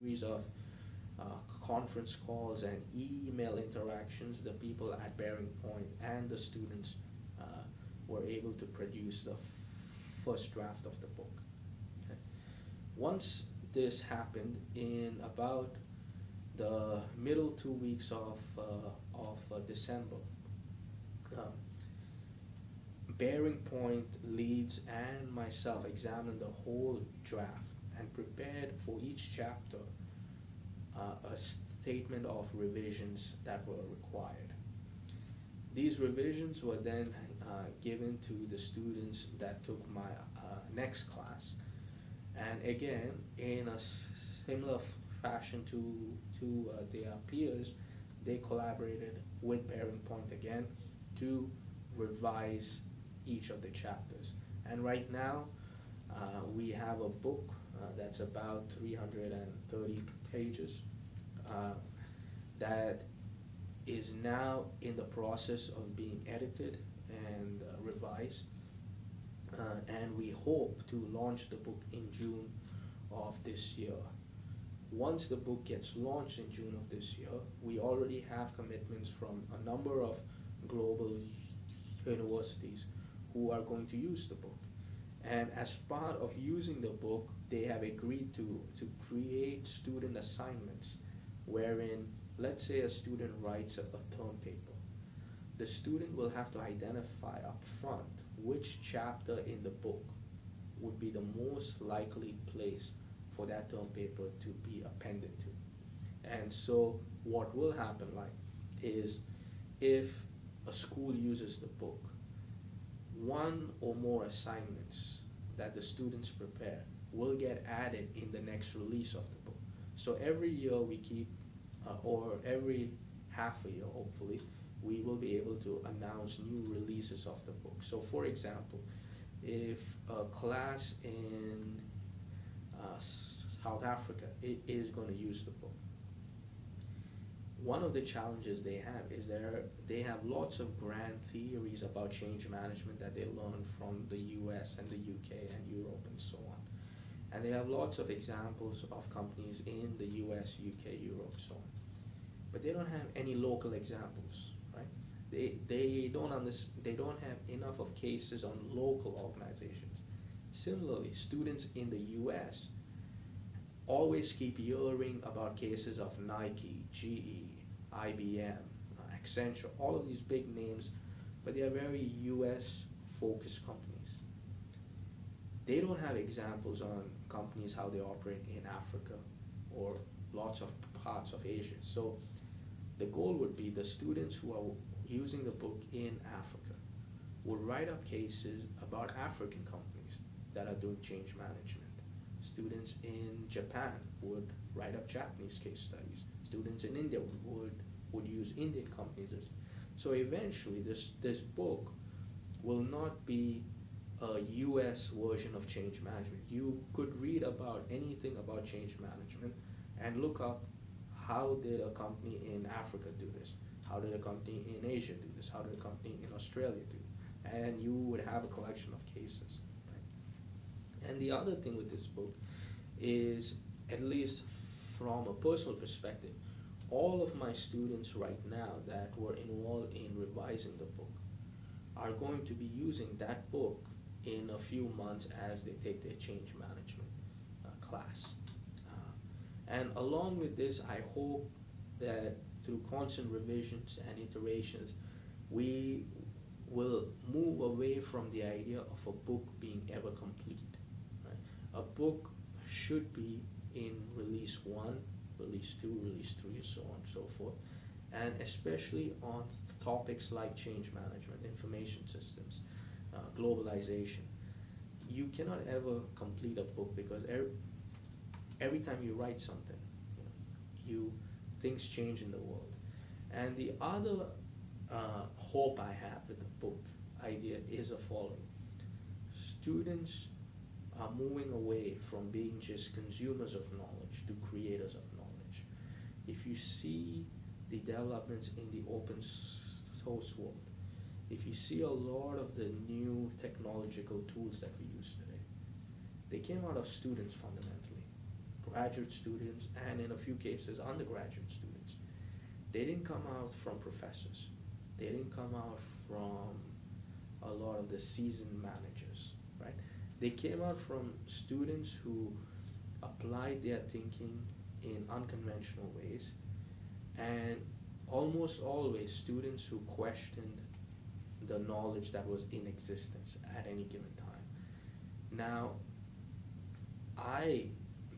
series of conference calls and email interactions, the people at BearingPoint and the students were able to produce the first draft of the book. Okay. Once this happened, in about the middle 2 weeks of December, BearingPoint leads and myself examined the whole draft and prepared for each chapter a statement of revisions that were required. These revisions were then given to the students that took my next class, and again, in a similar fashion to their peers, they collaborated with BearingPoint again to revise each of the chapters. And right now, we have a book that's about 330 pages that is now in the process of being edited and revised. And we hope to launch the book in June of this year. Once the book gets launched in June of this year, we already have commitments from a number of global universities who are going to use the book. And as part of using the book, they have agreed to create student assignments wherein, let's say a student writes a term paper. The student will have to identify up front which chapter in the book would be the most likely place for that term paper to be appended to. And so what will happen is if a school uses the book, one or more assignments that the students prepare will get added in the next release of the book. So every year we keep, or every half a year hopefully, we will be able to announce new releases of the book. So for example, if a class in South Africa is going to use the book, one of the challenges they have is they have lots of grand theories about change management that they learned from the US and the UK and Europe and so on. And they have lots of examples of companies in the US, UK, Europe, so on. But they don't have any local examples, right? They don't have enough of cases on local organizations. Similarly, students in the US always keep hearing about cases of Nike, GE, IBM, Accenture, all of these big names, but they are very US focused companies. They don't have examples on companies how they operate in Africa or lots of parts of Asia. So the goal would be the students who are using the book in Africa would write up cases about African companies that are doing change management. Students in Japan would write up Japanese case studies. Students in India would use Indian companies. So eventually this book will not be a US version of change management. You could read about anything about change management and look up how did a company in Africa do this? How did a company in Asia do this? How did a company in Australia do it? And you would have a collection of cases. And the other thing with this book is, at least from a personal perspective, all of my students right now that were involved in revising the book are going to be using that book in a few months as they take their change management class. And along with this, I hope that through constant revisions and iterations, we will move away from the idea of a book being ever complete. A book should be in release 1, release 2, release 3, and so on and so forth. And especially on topics like change management, information systems, globalization. You cannot ever complete a book because every time you write something, things change in the world. And the other hope I have with the book idea is the following. Students are moving away from being just consumers of knowledge to creators of knowledge. If you see the developments in the open source world, if you see a lot of the new technological tools that we use today, they came out of students fundamentally. graduate students, and in a few cases, undergraduate students. They didn't come out from professors. They didn't come out from a lot of the seasoned managers, right? They came out from students who applied their thinking in unconventional ways, and almost always students who questioned the knowledge that was in existence at any given time. Now, I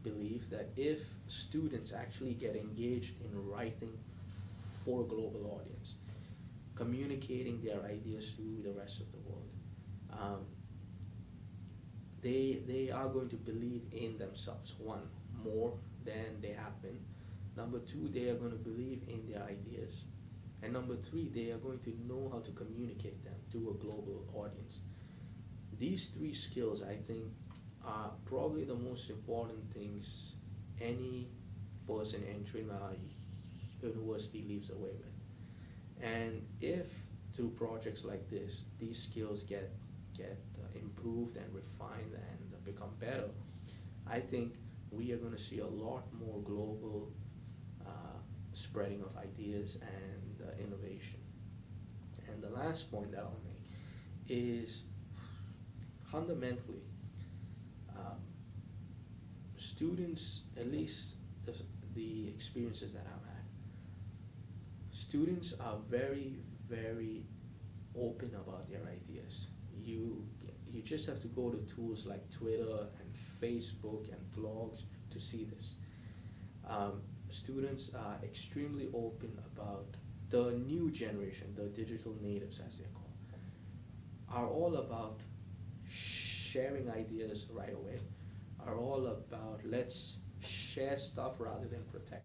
believe that if students actually get engaged in writing for a global audience, communicating their ideas to the rest of the world, they are going to believe in themselves, one, more than they have been. Number two, they are going to believe in their ideas. And number three, they are going to know how to communicate them to a global audience. These three skills, I think, are probably the most important things any person entering a university leaves away with. And if through projects like this, these skills get improved and refined and become better, I think we are going to see a lot more global spreading of ideas and innovation. And the last point that I'll make is fundamentally, students, at least the experiences that I've had, students are very, very open about their ideas. You just have to go to tools like Twitter and Facebook and blogs to see this. Students are extremely open about the new generation, the digital natives as they're called, are all about sharing ideas right away, are all about let's share stuff rather than protect.